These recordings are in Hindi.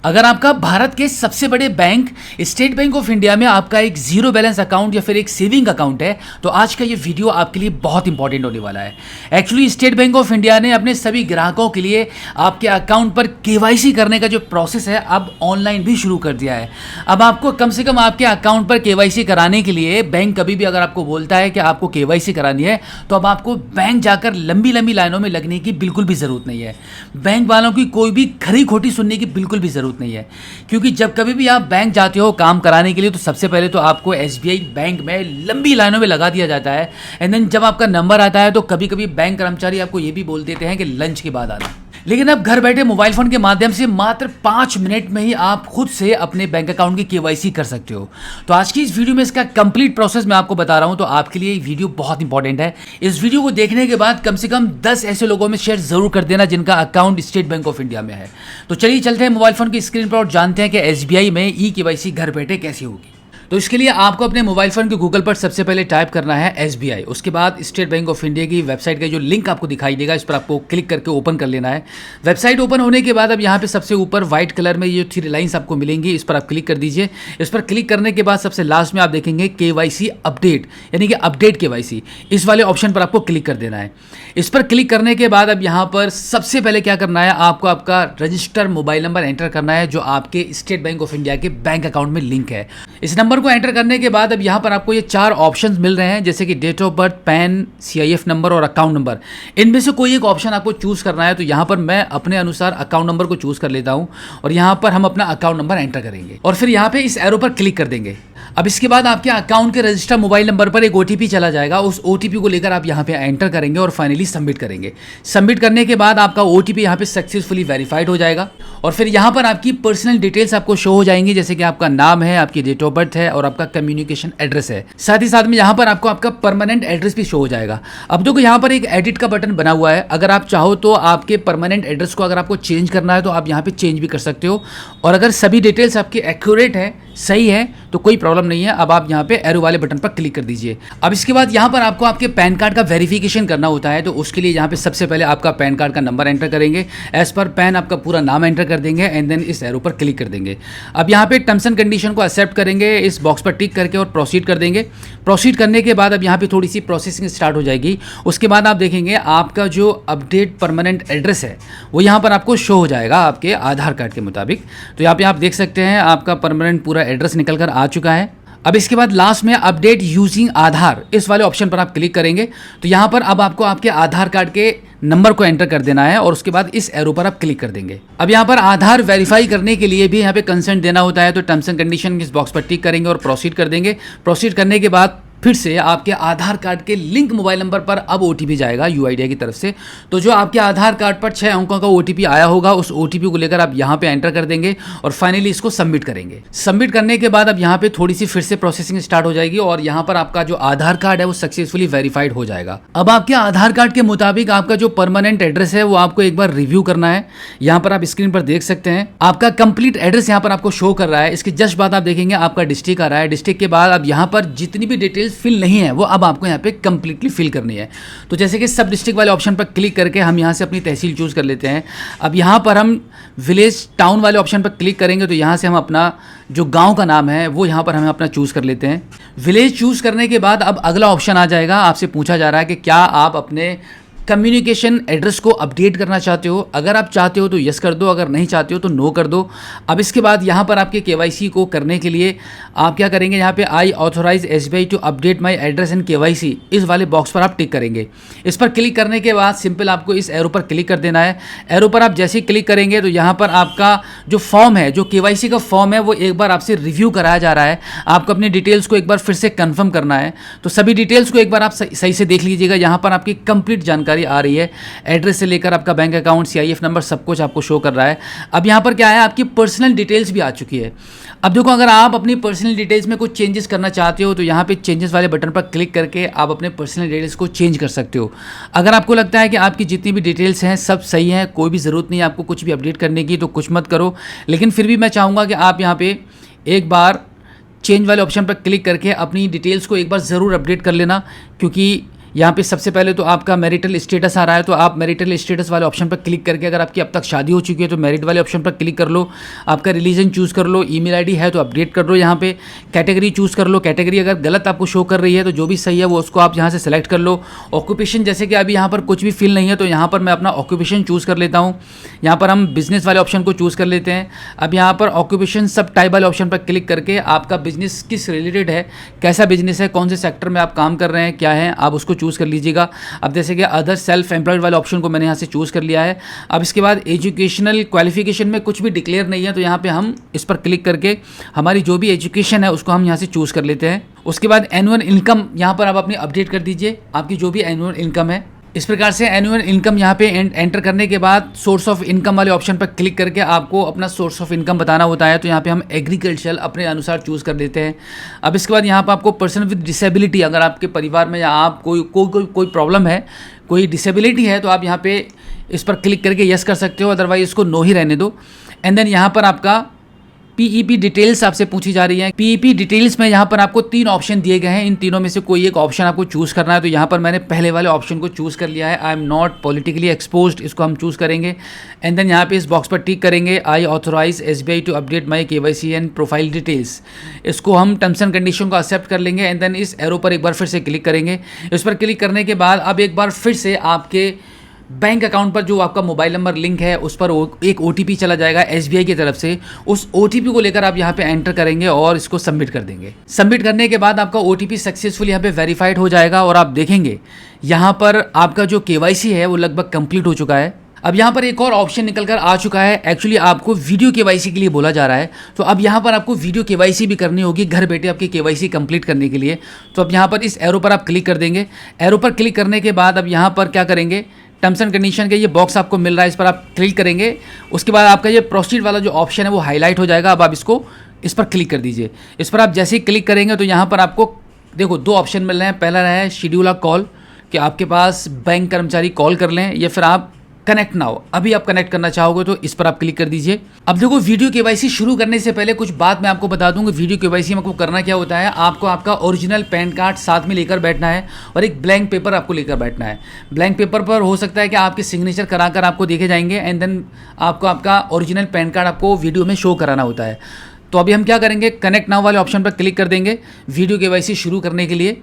अगर आपका भारत के सबसे बड़े bank state bank of India में आपका एक जीरो बैलेंस अकाउंट या फिर एक सेविंग अकाउंट है तो आज का ये वीडियो आपके लिए बहुत इंपॉर्टेंट होने वाला है। Actually state bank of India ने अपने सभी ग्राहकों के लिए आपके अकाउंट पर केवाईसी करने का जो प्रोसेस है अब ऑनलाइन भी शुरू कर दिया है। अब आपको कम से कम आपके अकाउंट पर केवाईसी कराने के लिए बैंक कभी भी अगर आपको बोलता है कि आपको केवाईसी करानी है तो अब आपको बैंक जाकर लंबी लंबी लाइनों में लगने की बिल्कुल भी ज़रूरत नहीं है। बैंक वालों की कोई भी खरी खोटी सुनने की बिल्कुल भी ज़रूरत नहीं है, क्योंकि जब कभी भी आप बैंक जाते हो काम कराने के लिए तो सबसे पहले तो आपको एसबीआई बैंक में लंबी लाइनों में लगा दिया जाता है। एंड देन जब आपका नंबर आता है तो कभी कभी बैंक कर्मचारी आपको ये भी बोल देते हैं कि लंच के बाद आना। लेकिन अब घर बैठे मोबाइल फोन के माध्यम से मात्र 5 मिनट में ही आप खुद से अपने बैंक अकाउंट की केवाईसी कर सकते हो। तो आज की इस वीडियो में इसका कंप्लीट प्रोसेस मैं आपको बता रहा हूं, तो आपके लिए वीडियो बहुत इंपॉर्टेंट है। इस वीडियो को देखने के बाद कम से कम 10 ऐसे लोगों में शेयर जरूर कर देना जिनका account state bank of India में है। तो चलिए चलते हैं मोबाइल फोन की स्क्रीन पर और जानते हैं कि एसबीआई में ई केवाईसी घर बैठे कैसी होगी। तो इसके लिए आपको अपने मोबाइल फोन के गूगल पर सबसे पहले टाइप करना है एसबीआई, उसके बाद स्टेट बैंक ऑफ इंडिया की वेबसाइट का जो लिंक आपको दिखाई देगा इस पर आपको क्लिक करके ओपन कर लेना है। वेबसाइट ओपन होने के बाद अब यहाँ पे सबसे ऊपर व्हाइट कलर में ये 3 लाइन्स आपको मिलेंगी, इस पर आप क्लिक कर दीजिए। इस पर क्लिक करने के बाद सबसे लास्ट में आप देखेंगे केवाईसी अपडेट, यानी कि अपडेट केवाईसी, इस वाले ऑप्शन पर आपको क्लिक कर देना है। इस पर क्लिक करने के बाद अब यहाँ पर सबसे पहले क्या करना है, आपको आपका रजिस्टर्ड मोबाइल नंबर एंटर करना है जो आपके स्टेट बैंक ऑफ इंडिया के बैंक अकाउंट में लिंक है। इस नंबर को एंटर करने के बाद अब यहाँ पर आपको ये 4 ऑप्शंस मिल रहे हैं, जैसे कि date of birth, PAN, CIF number और अकाउंट नंबर। इनमें से कोई एक ऑप्शन आपको चूज करना है। तो यहाँ पर मैं अपने अनुसार अकाउंट नंबर को चूज कर लेता हूँ और यहाँ पर हम अपना अकाउंट नंबर एंटर करेंगे और फिर यहाँ पे इस एरो पर क्लिक कर देंगे। अब इसके बाद आपके अकाउंट के रजिस्टर्ड मोबाइल नंबर पर एक ओटीपी चला जाएगा, उस ओटीपी को लेकर आप यहाँ पे एंटर करेंगे और फाइनली सबमिट करेंगे। सबमिट करने के बाद आपका ओटीपी यहाँ पे सक्सेसफुली वेरीफाइड हो जाएगा और फिर यहाँ पर आपकी पर्सनल डिटेल्स आपको शो हो जाएंगी, जैसे कि आपका नाम है, आपकी डेट ऑफ बर्थ है और आपका कम्युनिकेशन एड्रेस है। साथ ही साथ में यहाँ पर आपको आपका परमानेंट एड्रेस भी शो हो जाएगा। अब देखो यहाँ पर एक एडिट का बटन बना हुआ है, अगर आप चाहो तो आपके परमानेंट एड्रेस को अगर आपको चेंज करना है तो आप यहाँ पे चेंज भी कर सकते हो, और अगर सभी डिटेल्स आपकी एक्यूरेट है, सही है, तो कोई प्रॉब्लम नहीं है। अब आप यहाँ पे एरो वाले बटन पर क्लिक कर दीजिए। अब इसके बाद यहाँ पर आपको आपके पैन कार्ड का वेरिफिकेशन करना होता है, तो उसके लिए यहाँ पे सबसे पहले आपका पैन कार्ड का नंबर एंटर करेंगे, एज पर पैन आपका पूरा नाम एंटर कर देंगे एंड देन इस एरो पर क्लिक कर देंगे। अब यहाँ पे टर्म्स एंड कंडीशन को एक्सेप्ट करेंगे, इस बॉक्स पर टिक करके और प्रोसीड कर देंगे। प्रोसीड करने के बाद अब यहाँ पे थोड़ी सी प्रोसेसिंग स्टार्ट हो जाएगी। उसके बाद आप देखेंगे आपका जो अपडेट परमानेंट एड्रेस है वो यहाँ पर आपको शो हो जाएगा आपके आधार कार्ड के मुताबिक। तो यहाँ पे आप देख सकते हैं आपका परमानेंट पूरा एड्रेस निकल कर आ चुका है। अब इसके बाद लास्ट में अपडेट यूजिंग आधार, इस वाले ऑप्शन पर आप क्लिक करेंगे तो यहाँ पर अब आपको आपके आधार कार्ड के नंबर को एंटर कर देना है और उसके बाद इस एरो पर आप क्लिक कर देंगे। अब यहाँ पर आधार वेरीफाई करने के लिए भी यहाँ पे कंसेंट देना होता है, तो टर्म्स एंड कंडीशन इस बॉक्स पर टिक करेंगे और प्रोसीड कर देंगे। प्रोसीड करने के बाद फिर से आपके आधार कार्ड के लिंक मोबाइल नंबर पर अब ओटीपी जाएगा यूआईडीआई की तरफ से। तो जो आपके आधार कार्ड पर 6 अंकों का ओटीपी आया होगा उस ओटीपी को लेकर आप यहाँ पे एंटर कर देंगे और फाइनली इसको सबमिट करेंगे। सबमिट करने के बाद अब यहाँ पे थोड़ी सी फिर से प्रोसेसिंग स्टार्ट हो जाएगी और यहाँ पर आपका जो आधार कार्ड है वो सक्सेसफुली वेरीफाइड हो जाएगा। अब आपके आधार कार्ड के मुताबिक आपका जो परमानेंट एड्रेस है वो आपको एक बार रिव्यू करना है। यहाँ पर आप स्क्रीन पर देख सकते हैं आपका कंप्लीट एड्रेस यहाँ पर आपको शो कर रहा है। इसके जस्ट बाद आप देखेंगे आपका डिस्ट्रिक्ट आ रहा है। डिस्ट्रिक्ट के बाद अब यहाँ पर जितनी भी डिटेल्स फिल नहीं है वो अब आपको यहाँ पे कंप्लीटली फिल करनी है। तो जैसे कि सब डिस्ट्रिक्ट वाले ऑप्शन पर क्लिक करके हम यहाँ से अपनी तहसील चूज कर लेते हैं। अब यहाँ पर हम विलेज टाउन वाले ऑप्शन पर क्लिक करेंगे तो यहाँ से हम अपना जो गांव का नाम है वो यहाँ पर हमें अपना चूज कर लेते हैं। विलेज चूज करने के बाद अब अगला ऑप्शन आ जाएगा, आपसे पूछा जा रहा है कि क्या आप अपने कम्युनिकेशन एड्रेस को अपडेट करना चाहते हो। अगर आप चाहते हो तो यस कर दो, अगर नहीं चाहते हो तो नो कर दो। अब इसके बाद यहाँ पर आपके केवाईसी को करने के लिए आप क्या करेंगे, यहाँ पे I authorize SBI to update my address and KYC, इस वाले बॉक्स पर आप टिक करेंगे। इस पर क्लिक करने के बाद सिंपल आपको इस एरो पर क्लिक कर देना है। एरो पर आप जैसे ही क्लिक करेंगे तो यहाँ पर आपका जो फॉर्म है, जो केवाईसी का फॉर्म है वो एक बार आपसे रिव्यू कराया जा रहा है। आपको अपनी डिटेल्स को एक बार फिर से कन्फर्म करना है। तो सभी डिटेल्स को एक बार आप सही से देख लीजिएगा। यहाँ पर आपकी कंप्लीट जानकारी आ रही है, एड्रेस से लेकर आपका बैंक अकाउंट, सीआईएफ नंबर, सब कुछ आपको शो कर रहा है। अब यहाँ पर क्या है, आपकी पर्सनल डिटेल्स भी आ चुकी है। अब देखो अगर आप अपनी पर्सनल डिटेल्स में कुछ चेंजेस करना चाहते हो तो यहाँ पे चेंजेस वाले बटन पर क्लिक करके आप अपने पर्सनल डिटेल्स को चेंज कर सकते हो। अगर आपको लगता है कि आपकी जितनी भी डिटेल्स हैं सब सही हैं, कोई भी ज़रूरत नहीं है आपको कुछ भी अपडेट करने की, तो कुछ मत करो। लेकिन फिर भी मैं चाहूँगा कि आप यहाँ पे एक बार चेंज वाले ऑप्शन पर क्लिक करके अपनी डिटेल्स को एक बार ज़रूर अपडेट कर लेना, क्योंकि यहाँ पे सबसे पहले तो आपका मैरिटल स्टेटस आ रहा है, तो आप मैरिटल स्टेटस वाले ऑप्शन पर क्लिक करके अगर आपकी अब तक शादी हो चुकी है तो मैरिड वाले ऑप्शन पर क्लिक कर लो। आपका रिलीजन चूज़ कर लो, ईमेल आईडी है तो अपडेट कर लो। यहाँ पे कैटेगरी चूज़ कर लो, कैटेगरी अगर गलत आपको शो कर रही है तो जो भी सही है वो उसको आप यहाँ से सेलेक्ट कर लो। ऑक्यूपेशन जैसे कि अभी यहाँ पर कुछ भी फिल नहीं है तो यहाँ पर मैं अपना ऑक्यूपेशन चूज़ कर लेता हूँ। यहाँ पर हम बिजनेस वाले ऑप्शन को चूज़ कर लेते हैं। अब यहाँ पर ऑक्यूपेशन सब टाइप वाले ऑप्शन पर क्लिक करके आपका बिजनेस किस रिलेटेड है, कैसा बिजनेस है, कौन से सेक्टर में आप काम कर रहे हैं, क्या है, आप उसको चूज़ कर लीजिएगा। अब जैसे कि अदर सेल्फ एम्प्लॉयड वाले ऑप्शन को मैंने यहाँ से चूज़ कर लिया है। अब इसके बाद एजुकेशनल क्वालिफिकेशन में कुछ भी डिक्लेयर नहीं है तो यहाँ पे हम इस पर क्लिक करके हमारी जो भी एजुकेशन है उसको हम यहाँ से चूज़ कर लेते हैं। उसके बाद एनुअल इनकम यहाँ पर आप अपनी अपडेट कर दीजिए, आपकी जो भी एनुअल इनकम है। इस प्रकार से एनुअल इनकम यहाँ पे एंटर करने के बाद सोर्स ऑफ इनकम वाले ऑप्शन पर क्लिक करके आपको अपना सोर्स ऑफ इनकम बताना होता है, तो यहाँ पे हम एग्रीकल्चरल अपने अनुसार चूज़ कर देते हैं। अब इसके बाद यहाँ पर आपको पर्सन विद डिसेबिलिटी, अगर आपके परिवार में या आप कोई प्रॉब्लम है, कोई डिसेबिलिटी है तो आप यहाँ पे इस पर क्लिक करके यस कर सकते हो, अदरवाइज इसको नो ही रहने दो। एंड देन यहाँ पर आपका पीईपी डिटेल्स आपसे पूछी जा रही है। पीईपी डिटेल्स में यहाँ पर आपको 3 ऑप्शन दिए गए हैं, इन तीनों में से कोई एक ऑप्शन आपको चूज़ करना है। तो यहाँ पर मैंने पहले वाले ऑप्शन को चूज़ कर लिया है, I am not politically exposed, इसको हम चूज़ करेंगे। एंड देन यहाँ पे इस बॉक्स पर टिक करेंगे, I authorize SBI to update my KYC and profile details, इसको हम टर्म्स एंड कंडीशन को एक्सेप्ट कर लेंगे। एंड देन इस एरो पर एक बार फिर से क्लिक करेंगे। इस पर क्लिक करने के बाद अब एक बार फिर से आपके बैंक अकाउंट पर जो आपका मोबाइल नंबर लिंक है उस पर एक OTP चला जाएगा SBI की तरफ से। उस OTP को लेकर आप यहाँ पे एंटर करेंगे और इसको सबमिट कर देंगे। सबमिट करने के बाद आपका OTP सक्सेसफुल यहाँ पे वेरीफाइड हो जाएगा और आप देखेंगे यहाँ पर आपका जो KYC है वो लगभग कंप्लीट हो चुका है। अब यहाँ पर एक और ऑप्शन निकल कर आ चुका है, एक्चुअली आपको वीडियो KYC के लिए बोला जा रहा है। तो अब यहाँ पर आपको वीडियो KYC भी करनी होगी घर बैठे आपकी KYC कंप्लीट करने के लिए। तो अब यहाँ पर इस एरो पर आप क्लिक कर देंगे। एरो पर क्लिक करने के बाद अब यहाँ पर क्या करेंगे, टर्म्स एंड कंडीशन के ये बॉक्स आपको मिल रहा है, इस पर आप क्लिक करेंगे। उसके बाद आपका ये प्रोसीड वाला जो ऑप्शन है वो हाईलाइट हो जाएगा। अब आप इस पर क्लिक कर दीजिए। इस पर आप जैसे ही क्लिक करेंगे तो यहाँ पर आपको देखो 2 ऑप्शन मिल रहे हैं। पहला रहा है शेड्यूल अ कॉल, कि आपके पास बैंक कर्मचारी कॉल कर लें, या फिर आप कनेक्ट ना हो, अभी आप कनेक्ट करना चाहोगे तो इस पर आप क्लिक कर दीजिए। अब देखो वीडियो KYC शुरू करने से पहले कुछ बात मैं आपको बता दूं कि वीडियो KYC में आपको करना क्या होता है। आपको आपका ओरिजिनल पैन कार्ड साथ में लेकर बैठना है और एक ब्लैंक पेपर आपको लेकर बैठना है। ब्लैंक पेपर पर हो सकता है कि आपके सिग्नेचर कराकर आपको देखे जाएंगे एंड देन आपको आपका ओरिजिनल पैन कार्ड आपको वीडियो में शो कराना होता है। तो अभी हम क्या करेंगे, कनेक्ट नाउ वाले ऑप्शन पर क्लिक कर देंगे वीडियो KYC शुरू करने के लिए।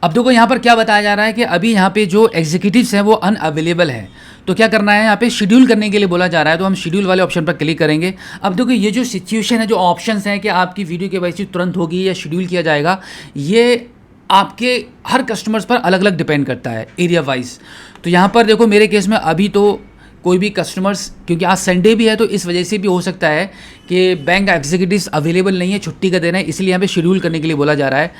अब देखो यहाँ पर क्या बताया जा रहा है कि अभी यहाँ पे जो एग्जीक्यूटिव्स हैं वो अनअवेलेबल हैं, तो क्या करना है, यहाँ पे शेड्यूल करने के लिए बोला जा रहा है। तो हम शेड्यूल वाले ऑप्शन पर क्लिक करेंगे। अब देखो ये जो सिचुएशन है, जो ऑप्शंस हैं कि आपकी वीडियो KYC तुरंत होगी या शेड्यूल किया जाएगा, ये आपके हर कस्टमर्स पर अलग अलग डिपेंड करता है एरिया वाइज। तो यहाँ पर देखो मेरे केस में अभी तो कोई भी कस्टमर्स, क्योंकि आज संडे भी है तो इस वजह से भी हो सकता है कि बैंक एग्जीक्यूटिव्स अवेलेबल नहीं है, छुट्टी का दिन है, इसलिए यहाँ पे शेड्यूल करने के लिए बोला जा रहा है।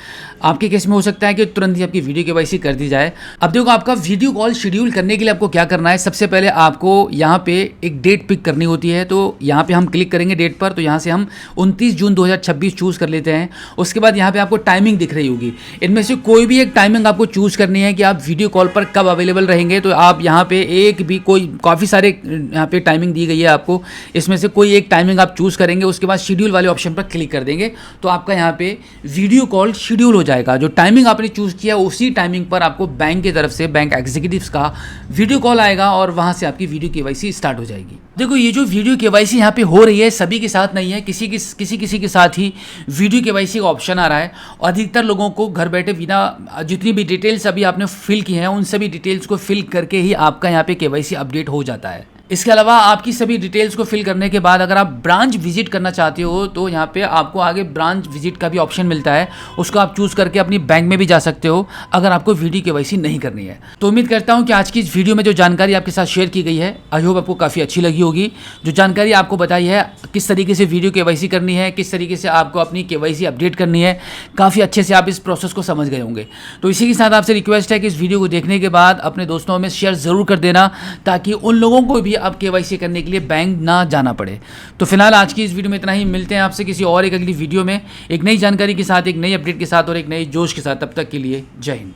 आपके केस में हो सकता है कि तुरंत ही आपकी वीडियो KYC कर दी जाए। अब देखो आपका वीडियो कॉल शेड्यूल करने के लिए आपको क्या करना है, सबसे पहले आपको यहाँ पे एक डेट पिक करनी होती है। तो यहाँ पे हम क्लिक करेंगे डेट पर, तो यहाँ से हम 29 जून 2026 चूज़ कर लेते हैं। उसके बाद यहाँ पे आपको टाइमिंग दिख रही होगी, इनमें से कोई भी एक टाइमिंग आपको चूज़ करनी है कि आप वीडियो कॉल पर कब अवेलेबल रहेंगे। तो आप यहाँ पे एक भी काफ़ी सारे यहाँ पे टाइमिंग दी गई है आपको, इसमें से कोई एक टाइमिंग आप चूज़ करेंगे। उसके बाद शेड्यूल वाले ऑप्शन पर क्लिक कर देंगे तो आपका यहाँ पे वीडियो कॉल शेड्यूल हो जाएगा। जो टाइमिंग आपने चूज़ किया उसी टाइमिंग पर आपको बैंक की तरफ से बैंक एग्जीक्यूटिव्स का वीडियो कॉल आएगा और वहाँ से आपकी वीडियो KYC स्टार्ट हो जाएगी। देखो ये जो वीडियो KYC यहाँ पे हो रही है सभी के साथ नहीं है, किसी के साथ ही वीडियो KYC का ऑप्शन आ रहा है। और अधिकतर लोगों को घर बैठे बिना जितनी भी डिटेल्स अभी आपने फिल की हैं उन सभी डिटेल्स को फिल करके ही आपका यहाँ पे KYC अपडेट हो जाता है। इसके अलावा आपकी सभी डिटेल्स को फिल करने के बाद अगर आप ब्रांच विजिट करना चाहते हो तो यहाँ पे आपको आगे ब्रांच विजिट का भी ऑप्शन मिलता है, उसको आप चूज़ करके अपनी बैंक में भी जा सकते हो अगर आपको वीडियो KYC नहीं करनी है। तो उम्मीद करता हूँ कि आज की इस वीडियो में जो जानकारी आपके साथ शेयर की गई है आई होप आपको काफ़ी अच्छी लगी होगी। जो जानकारी आपको बताई है किस तरीके से वीडियो KYC करनी है, किस तरीके से आपको अपनी KYC अपडेट करनी है, काफ़ी अच्छे से आप इस प्रोसेस को समझ गए होंगे। तो इसी के साथ आपसे रिक्वेस्ट है कि इस वीडियो को देखने के बाद अपने दोस्तों में शेयर ज़रूर कर देना ताकि उन लोगों को भी अब KYC करने के लिए बैंक ना जाना पड़े। तो फिलहाल आज की इस वीडियो में इतना ही, मिलते हैं आपसे किसी और एक अगली वीडियो में एक नई जानकारी के साथ, एक नई अपडेट के साथ और एक नई जोश के साथ। तब तक के लिए जय हिंद।